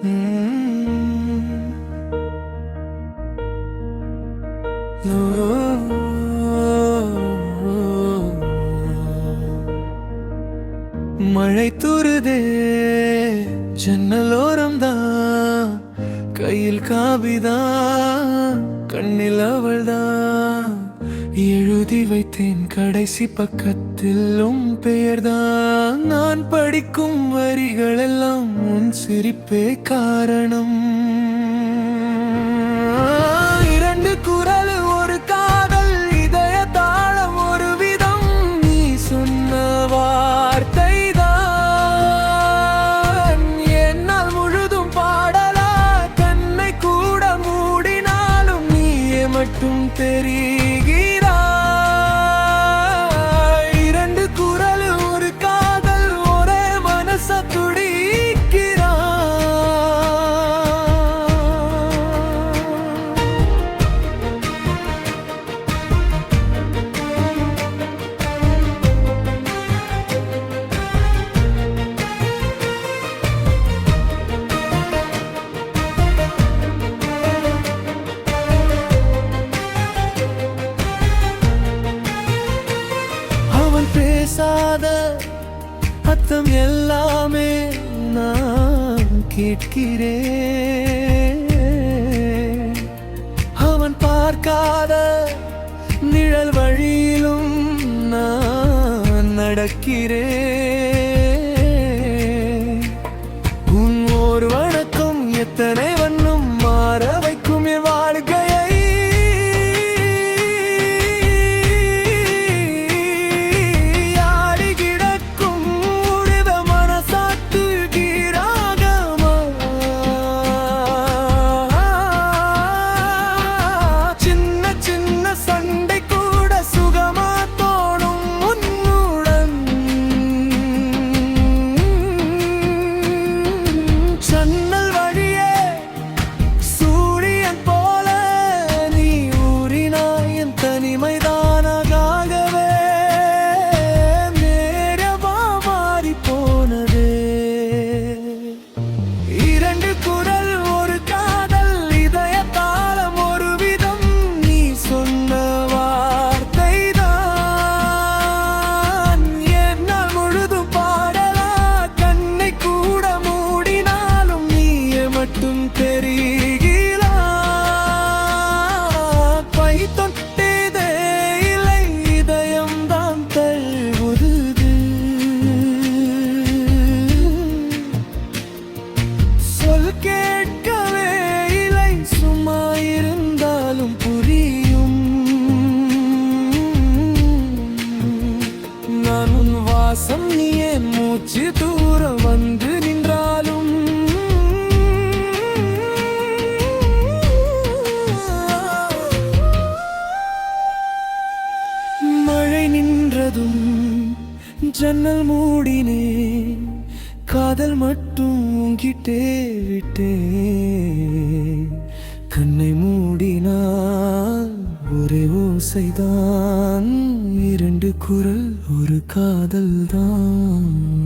மழை தூருதே ஜன்னலோரம்தான், கையில் காபிதான், கண்ணில் அவள்தான். எழுதி வைத்தேன் கடைசி பக்கத்தில் உன் பெயர்தான். நான் படிக்கும் வரிகள் எல்லாம் உன் சிரிப்பே காரணம். இரண்டு குரல் ஒரு காதல், இதய தாளம் ஒரு விதம். நீ சொன்ன வார்த்தை தான் என்னால் முழுதும் பாடலா. கண்ணை கூட மூடினாலும் நீயே மட்டும் தெரிகிறாய். இரண்டு குரல் ஒரு காதல், ஒரே மனச துடிக்கிறாய். பேசாத அர்த்தம் எல்லாமே நான் கேட்கிறேன். அவன் பார்க்காத நிழல் வழியிலும் நான் நடக்கிறேன். உன் ஒரு வணக்கம் எத்தனை வண்ணம் மாற வைக்கும் என் வாழ்க்கையை. வாசம் நீயே மூச்சு தூரம் வந்து நின்றாலும் மழை நின்றதும் ஜன்னல் மூடினேன். காதல் மட்டும் உங்கிட்டே விட்டேன். கண்ணை மூடினால் ஒரே ஓசைதான். இரண்டு குரல் ஒரு காதல் தான்.